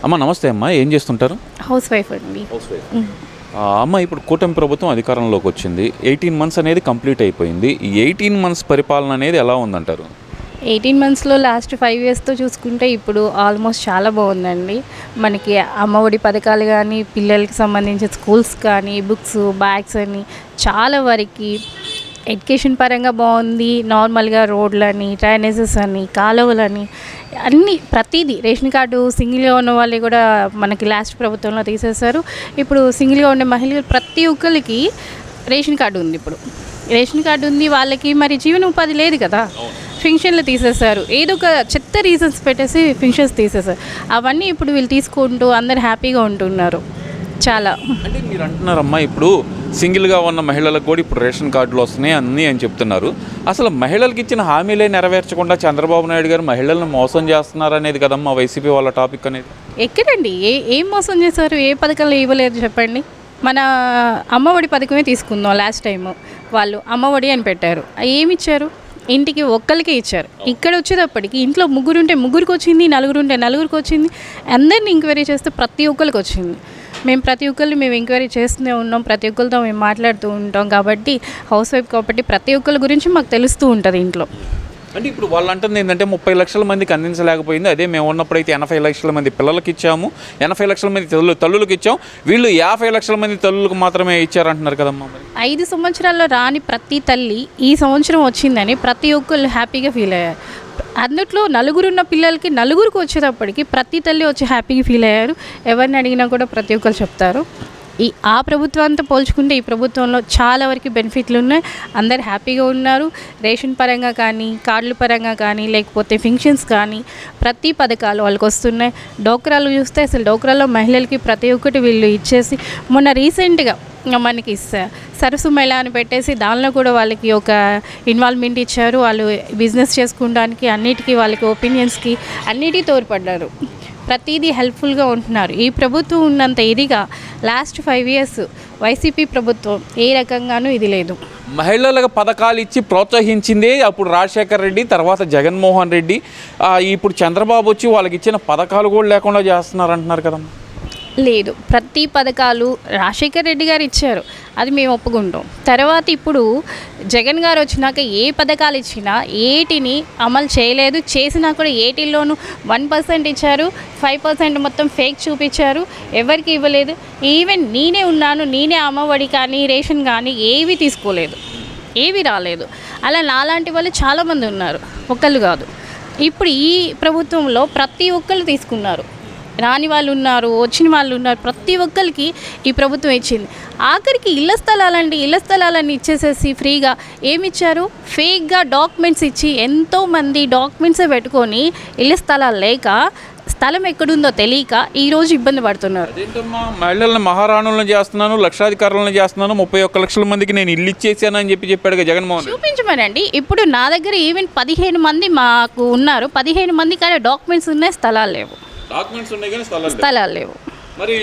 అమ్మ నమస్తే అమ్మ, ఏం చేస్తుంటారు? హౌస్ వైఫ్ అండి. House wife. అమ్మ ఇప్పుడు కూటమి ప్రభుత్వం అధికారంలోకి వచ్చింది. 18 మంత్స్ అనేది కంప్లీట్ అయిపోయింది. ఈ 18 మంత్స్ పరిపాలన అనేది ఎలా ఉందంటారు? 18 మంత్స్లో లాస్ట్ 5 ఇయర్స్తో చూసుకుంటే ఇప్పుడు ఆల్మోస్ట్ చాలా బాగుందండి. మనకి అమ్మఒడి పథకాలు కానీ, పిల్లలకి సంబంధించిన స్కూల్స్ కానీ, బుక్స్, బ్యాగ్స్ అని చాలా వరకు ఎడ్యుకేషన్ పరంగా బాగుంది. నార్మల్గా రోడ్లని, డ్రైనేజెస్ అని, కాలువలని అన్నీ ప్రతిదీ. రేషన్ కార్డు సింగిల్గా ఉన్న వాళ్ళు కూడా మనకి లాస్ట్ ప్రభుత్వంలో తీసేశారు. ఇప్పుడు సింగిల్గా ఉండే మహిళలు ప్రతి ఒక్కరికి రేషన్ కార్డు ఉంది. ఇప్పుడు రేషన్ కార్డు ఉంది వాళ్ళకి, మరి జీవన ఉపాధి లేదు కదా. ఫింక్షన్లు తీసేశారు, ఏదో ఒక చెత్త రీజన్స్ పెట్టేసి ఫింక్షన్స్ తీసేశారు. అవన్నీ ఇప్పుడు వీళ్ళు తీసుకుంటూ అందరు హ్యాపీగా ఉంటున్నారు. చాలా అంటే మీరు అంటున్నారమ్మా, ఇప్పుడు సింగిల్గా ఉన్న మహిళలకు కూడా ఇప్పుడు రేషన్ కార్డులు వస్తున్నాయి అన్నీ అని చెప్తున్నారు. అసలు మహిళలకు ఇచ్చిన హామీలే నెరవేర్చకుండా చంద్రబాబు నాయుడు గారు మహిళలను మోసం చేస్తున్నారు అనేది కదమ్మా వైసీపీ వాళ్ళ టాపిక్ అనేది. ఎక్కడండి ఏం మోసం చేశారు? ఏ పథకాలు ఇవ్వలేదు చెప్పండి. మన అమ్మఒడి పథకమే తీసుకుందాం. లాస్ట్ టైం వాళ్ళు అమ్మఒడి అని పెట్టారు. ఏమిచ్చారు? ఇంటికి ఒక్కరికే ఇచ్చారు. ఇక్కడ వచ్చేటప్పటికి ఇంట్లో ముగ్గురుంటే ముగ్గురికి వచ్చింది, నలుగురుంటే నలుగురికి వచ్చింది. అందరిని ఎంక్వైరీ చేస్తే ప్రతి ఒక్కరికి వచ్చింది. ప్రతి ఒక్కరిని మేము ఎంక్వైరీ చేస్తూనే ఉన్నాం, ప్రతి ఒక్కరితో మేము మాట్లాడుతూ ఉంటాం. కాబట్టి హౌస్ వైఫ్ కాబట్టి ప్రతి ఒక్కరి గురించి మాకు తెలుస్తూ ఉంటుంది ఇంట్లో. అంటే ఇప్పుడు వాళ్ళు అంటుంది ఏంటంటే 30 లక్షల మందికి అందించలేకపోయింది. అదే మేము ఉన్నప్పుడైతే 80 లక్షల మంది పిల్లలకి ఇచ్చాము, 80 లక్షల మంది తల్లులకు ఇచ్చాము. వీళ్ళు 50 లక్షల మంది తల్లులకు మాత్రమే ఇచ్చారంటున్నారు కదమ్మా. 5 సంవత్సరాల్లో రాని ప్రతి తల్లి ఈ సంవత్సరం వచ్చిందని ప్రతి ఒక్కళ్ళు హ్యాపీగా ఫీల్ అయ్యారు. అందులో నలుగురున్న పిల్లలకి నలుగురికి వచ్చేటప్పటికి ప్రతి తల్లి వచ్చి హ్యాపీగా ఫీల్ అయ్యారు. ఎవరిని అడిగినా కూడా ప్రతి ఒక్కరు చెప్తారు. ఆ ప్రభుత్వంతో పోల్చుకుంటే ఈ ప్రభుత్వంలో చాలా వరకు బెనిఫిట్లు ఉన్నాయి. అందరు హ్యాపీగా ఉన్నారు. రేషన్ పరంగా కానీ, కార్డుల పరంగా కానీ, లేకపోతే ఫింక్షన్స్ కానీ ప్రతి పథకాలు వాళ్ళకి వస్తున్నాయి. డోక్రాలు చూస్తే అసలు డోక్రాలో మహిళలకి ప్రతి ఒక్కటి వీళ్ళు ఇచ్చేసి, మొన్న రీసెంట్గా మనకి సరస్సు మేళా అని పెట్టేసి దానిలో కూడా వాళ్ళకి ఒక ఇన్వాల్వ్మెంట్ ఇచ్చారు. వాళ్ళు బిజినెస్ చేసుకోవడానికి అన్నిటికీ వాళ్ళకి ఒపీనియన్స్కి అన్నిటికీ తోడ్పడ్డారు. ప్రతిదీ హెల్ప్ఫుల్గా ఉంటున్నారు. ఈ ప్రభుత్వం ఉన్నంత ఇదిగా లాస్ట్ 5 ఇయర్స్ వైసీపీ ప్రభుత్వం ఏ రకంగానూ ఇది లేదు. మహిళలకు పథకాలు ఇచ్చి ప్రోత్సహించిందే అప్పుడు రాజశేఖర్ రెడ్డి, తర్వాత జగన్మోహన్ రెడ్డి. ఇప్పుడు చంద్రబాబు వచ్చి వాళ్ళకి ఇచ్చిన పథకాలు కూడా లేకుండా చేస్తున్నారు అంటున్నారు కదమ్మా. లేదు, ప్రతి పథకాలు రాజశేఖర్ రెడ్డి గారు ఇచ్చారు, అది మేము ఒప్పుకుంటాం. తర్వాత ఇప్పుడు జగన్ గారు వచ్చినాక ఏ పథకాలు ఇచ్చినా ఏటిని అమలు చేయలేదు. చేసినా కూడా ఏటిల్లోనూ 1% ఇచ్చారు, 5% మొత్తం ఫేక్ చూపించారు, ఎవరికి ఇవ్వలేదు. ఈవెన్ నేనే ఉన్నాను, నేనే అమ్మఒడి కానీ రేషన్ కానీ ఏవి తీసుకోలేదు, ఏవి రాలేదు. అలా నాలాంటి వాళ్ళు చాలామంది ఉన్నారు, ఒక్కళ్ళు కాదు. ఇప్పుడు ఈ ప్రభుత్వంలో ప్రతి ఒక్కళ్ళు తీసుకున్నారు. రాని వాళ్ళు ఉన్నారు, వచ్చిన వాళ్ళు ఉన్నారు, ప్రతి ఒక్కరికి ఈ ప్రభుత్వం ఇచ్చింది. ఆఖరికి ఇళ్ల స్థలాలని ఇచ్చేసేసి ఫ్రీగా ఏమిచ్చారు? ఫేక్గా డాక్యుమెంట్స్ ఇచ్చి ఎంతోమంది డాక్యుమెంట్సే పెట్టుకొని ఇళ్ల స్థలాలు లేక, స్థలం ఎక్కడుందో తెలియక ఈరోజు ఇబ్బంది పడుతున్నారు. అదేంటమ్మా, మహిళలను మహారాణులను చేస్తున్నాను, లక్షాధికారులను చేస్తున్నాను, 31 లక్షల మందికి నేను ఇల్లు ఇచ్చేసాను అని చెప్పాడు జగన్మోహన్. చూపించమనండి. ఇప్పుడు నా దగ్గర ఈవెన్ 15 మంది మాకు ఉన్నారు, 15 మంది కానీ డాక్యుమెంట్స్ ఉన్నాయి, స్థలాలు లేవు. డాక్యుమెంట్స్ ఉన్నాయి కానీ స్థలాలు లేవు. మరి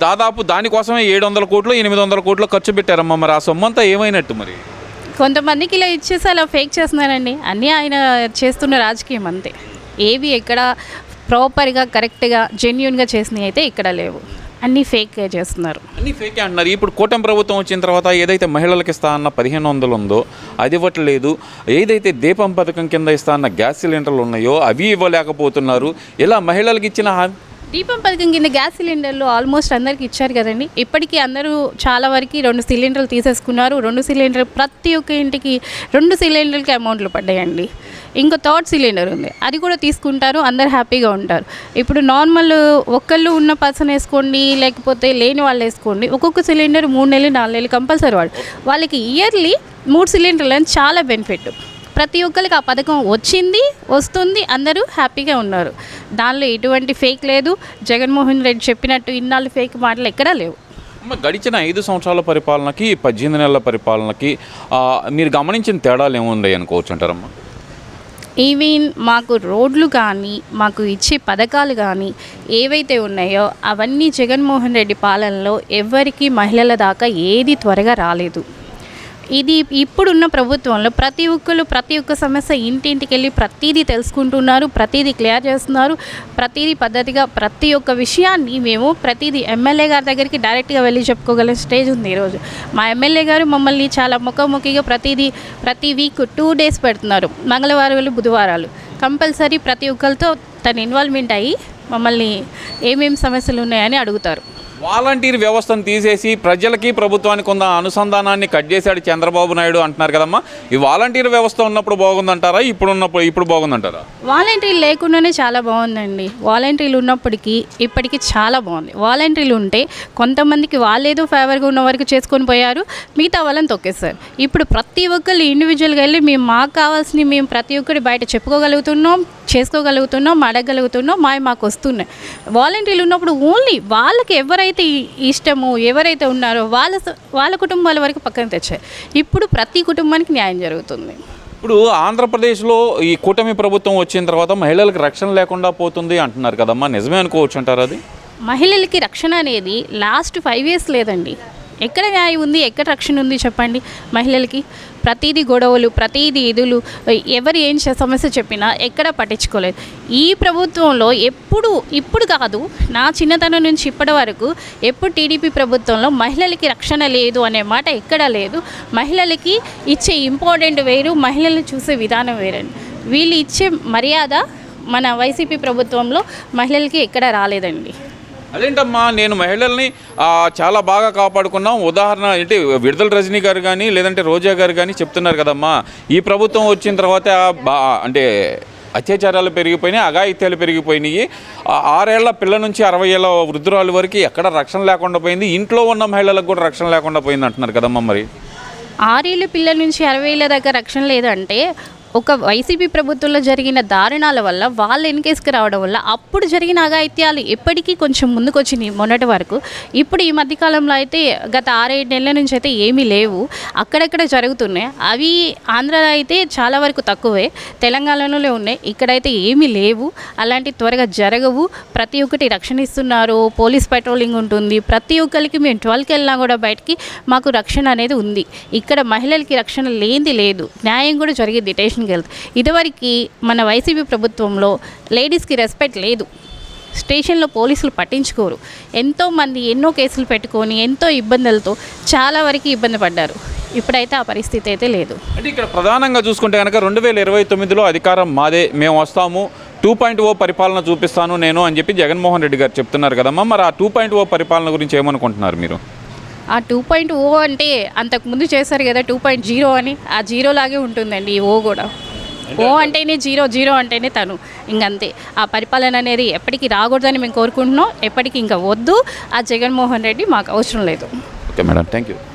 దాదాపు దానికోసమే 700 కోట్లు 800 కోట్లు ఖర్చు పెట్టారమ్మా. మరి ఆ సొమ్ము అంతా ఏమైనట్టు? మరి కొంతమందికి ఇలా ఇచ్చేసి అలా ఫేక్ చేస్తున్నారండి. అన్నీ ఆయన చేస్తున్న రాజకీయం అంతే. ఏవి ఎక్కడ ప్రాపర్గా కరెక్ట్గా జెన్యూన్గా చేసినవి అయితే ఇక్కడ లేవు, అన్నీ ఫేక్ చేస్తున్నారు. అన్నీ ఫేకే అంటున్నారు. ఇప్పుడు కూటమి ప్రభుత్వం వచ్చిన తర్వాత ఏదైతే మహిళలకు ఇస్తా అన్న 1500 ఉందో అది ఇవ్వట్లేదు. ఏదైతే దీపం పథకం కింద ఇస్తా అన్న గ్యాస్ సిలిండర్లు ఉన్నాయో అవి ఇవ్వలేకపోతున్నారు. ఇలా మహిళలకు ఇచ్చిన దీపం పథకం కింద గ్యాస్ సిలిండర్లు ఆల్మోస్ట్ అందరికి ఇచ్చారు కదండి. ఇప్పటికీ అందరూ చాలా వరకు 2 సిలిండర్లు తీసేసుకున్నారు. 2 సిలిండర్ ప్రతి ఒక్క ఇంటికి 2 సిలిండర్లకి అమౌంట్లు పడ్డాయండి. ఇంకో 3rd సిలిండర్ ఉంది, అది కూడా తీసుకుంటారు, అందరు హ్యాపీగా ఉంటారు. ఇప్పుడు నార్మల్ ఒక్కళ్ళు ఉన్న పర్సన్ వేసుకోండి, లేకపోతే లేని వాళ్ళు వేసుకోండి, ఒక్కొక్క సిలిండర్ 3 నెలలు 4 నెలలు కంపల్సరీ వాళ్ళకి ఇయర్లీ 3 సిలిండర్లు అని చాలా బెనిఫిట్. ప్రతి ఒక్కరికి ఆ పథకం వస్తుంది, అందరూ హ్యాపీగా ఉన్నారు. దానిలో ఎటువంటి ఫేక్ లేదు. జగన్మోహన్ రెడ్డి చెప్పినట్టు ఇన్నాళ్ళు ఫేక్ మాటలు ఎక్కడా లేవు. గడిచిన 5 సంవత్సరాల పరిపాలనకి 18 నెలల పరిపాలనకి మీరు గమనించిన తేడాలు ఏముంది అనుకోవచ్చు అంటారమ్మా? ఈవెన్ మాకు రోడ్లు కానీ, మాకు ఇచ్చే పథకాలు కానీ ఏవైతే ఉన్నాయో అవన్నీ జగన్మోహన్ రెడ్డి పాలనలో ఎవరికి మహిళల దాకా ఏది త్వరగా రాలేదు. ఇది ఇప్పుడున్న ప్రభుత్వంలో ప్రతి ఒక్క సమస్య ఇంటింటికి వెళ్ళి ప్రతిదీ తెలుసుకుంటున్నారు, ప్రతిదీ క్లియర్ చేస్తున్నారు, ప్రతిదీ పద్ధతిగా ప్రతి ఒక్క విషయాన్ని మేము ప్రతిదీ ఎమ్మెల్యే గారి దగ్గరికి డైరెక్ట్గా వెళ్ళి చెప్పుకోగల స్టేజ్ ఉంది ఈరోజు. మా ఎమ్మెల్యే గారు మమ్మల్ని చాలా ముఖాముఖిగా ప్రతి వీక్ 2 days పెడుతున్నారు, మంగళవారాలు బుధవారాలు కంపల్సరీ ప్రతి ఒక్కరితో తన ఇన్వాల్వ్మెంట్ అయ్యి మమ్మల్ని ఏమేమి సమస్యలు ఉన్నాయని అడుగుతారు. వాలంటీర్ వ్యవస్థను తీసేసి ప్రజలకి ప్రభుత్వానికి ఉన్న అనుసంధానాన్ని కట్ చేశాడు చంద్రబాబు నాయుడు అంటున్నారు కదమ్మా. ఈ వాలంటీర్ వ్యవస్థ ఉన్నప్పుడు బాగుందంటారా, ఇప్పుడు బాగుందంటారా? వాలంటీర్లు లేకుండానే చాలా బాగుందండి. వాలంటీర్లు ఉన్నప్పటికీ ఇప్పటికీ చాలా బాగుంది. వాలంటీర్లు ఉంటే కొంతమందికి వాళ్ళేదో ఫేవర్గా ఉన్న వరకు చేసుకొని పోయారు, మిగతా వాళ్ళని తొక్కేస్తారు. ఇప్పుడు ప్రతి ఒక్కరు ఇండివిజువల్గా వెళ్ళి మాకు కావాల్సినవి మేము ప్రతి ఒక్కటి బయట చెప్పుకోగలుగుతున్నాం, చేసుకోగలుగుతున్నాం, అడగగలుగుతున్నాం, మాకు వస్తున్నాయి. వాలంటీర్లు ఉన్నప్పుడు ఓన్లీ వాళ్ళకి ఎవరైతే ఇష్టమో ఎవరైతే ఉన్నారో వాళ్ళ కుటుంబాల వరకు పక్కన తెచ్చారు. ఇప్పుడు ప్రతి కుటుంబానికి న్యాయం జరుగుతుంది. ఇప్పుడు ఆంధ్రప్రదేశ్లో ఈ కూటమి ప్రభుత్వం వచ్చిన తర్వాత మహిళలకు రక్షణ లేకుండా పోతుంది అంటున్నారు కదమ్మా, నిజమే అనుకోవచ్చు అంటారు? అది మహిళలకి రక్షణ అనేది లాస్ట్ 5 years లేదండి. ఎక్కడ న్యాయం ఉంది, ఎక్కడ రక్షణ ఉంది చెప్పండి? మహిళలకి ప్రతిదీ గొడవలు, ప్రతిదీ ఇదులు, ఎవరు ఏం సమస్య చెప్పినా ఎక్కడ పట్టించుకోలేదు. ఈ ప్రభుత్వంలో ఇప్పుడు కాదు, నా చిన్నతనం నుంచి ఇప్పటి వరకు ఎప్పుడు టీడీపీ ప్రభుత్వంలో మహిళలకి రక్షణ లేదు అనే మాట ఎక్కడా లేదు. మహిళలకి ఇచ్చే ఇంపార్టెంట్ వేరు, మహిళల్ని చూసే విధానం వేరండి. వీళ్ళు ఇచ్చే మర్యాద మన వైసీపీ ప్రభుత్వంలో మహిళలకి ఎక్కడ రాలేదండి. అదేంటమ్మా, నేను మహిళల్ని చాలా బాగా కాపాడుకున్నాం, ఉదాహరణ ఏంటి విడుదల రజనీ గారు కానీ లేదంటే రోజా గారు కానీ చెప్తున్నారు కదమ్మా. ఈ ప్రభుత్వం వచ్చిన తర్వాత అంటే అత్యాచారాలు పెరిగిపోయినాయి, అఘాయిత్యాలు పెరిగిపోయినాయి, 6 ఏళ్ల పిల్ల నుంచి 60 ఏళ్ల వృద్ధురాలు వరకు ఎక్కడ రక్షణ లేకుండా పోయింది, ఇంట్లో ఉన్న మహిళలకు కూడా రక్షణ లేకుండా పోయింది అంటున్నారు కదమ్మా. మరి 6 ఏళ్ళ పిల్లల నుంచి 60 ఏళ్ళ దాకా రక్షణ లేదంటే ఒక వైసీపీ ప్రభుత్వంలో జరిగిన దారుణాల వల్ల వాళ్ళు ఎన్కేసుకు రావడం వల్ల అప్పుడు జరిగిన అఘాయిత్యాలు ఎప్పటికీ కొంచెం ముందుకు వచ్చినాయి మొన్నటి వరకు. ఇప్పుడు ఈ మధ్యకాలంలో అయితే గత 6-7 నెలల నుంచి అయితే ఏమీ లేవు, అక్కడక్కడ జరుగుతున్నాయి. అవి ఆంధ్రాలో అయితే చాలా వరకు తక్కువే, తెలంగాణలోనే ఉన్నాయి, ఇక్కడైతే ఏమీ లేవు. అలాంటి త్వరగా జరగవు. ప్రతి ఒక్కటి రక్షణ ఇస్తున్నారు, పోలీస్ పెట్రోలింగ్ ఉంటుంది, ప్రతి ఒక్కరికి మేము 12కి వెళ్ళినా కూడా బయటికి మాకు రక్షణ అనేది ఉంది. ఇక్కడ మహిళలకి రక్షణ లేనిది లేదు, న్యాయం కూడా జరిగేది స్టేషన్కి వెళ్తే. ఇదివరకు మన వైసీపీ ప్రభుత్వంలో లేడీస్కి రెస్పెక్ట్ లేదు, స్టేషన్లో పోలీసులు పట్టించుకోరు, ఎంతోమంది ఎన్నో కేసులు పెట్టుకొని ఎంతో ఇబ్బందులతో చాలా వరకు ఇబ్బంది పడ్డారు. ఇప్పుడైతే ఆ పరిస్థితి అయితే లేదు. అంటే ఇక్కడ ప్రధానంగా చూసుకుంటే కనుక 2029లో అధికారం మాదే, మేము వస్తాము, 2.0 పరిపాలన చూపిస్తాను నేను అని చెప్పి జగన్మోహన్ రెడ్డి గారు చెప్తున్నారు కదమ్మా. మరి ఆ 2.0 పరిపాలన గురించి ఏమనుకుంటున్నారు మీరు? ఆ 2.0 అంటే అంతకుముందు చేశారు కదా 2.0 అని, ఆ 0 లాగే ఉంటుందండి ఈ ఓ కూడా. ఓ అంటేనే 0 అంటేనే తను, ఇంకంతే. ఆ పరిపాలన అనేది ఎప్పటికీ రాకూడదని మేము కోరుకుంటున్నాం, ఎప్పటికీ ఇంకా వద్దు. ఆ జగన్మోహన్ రెడ్డి మాకు అవసరం లేదు. Okay madam, thank you.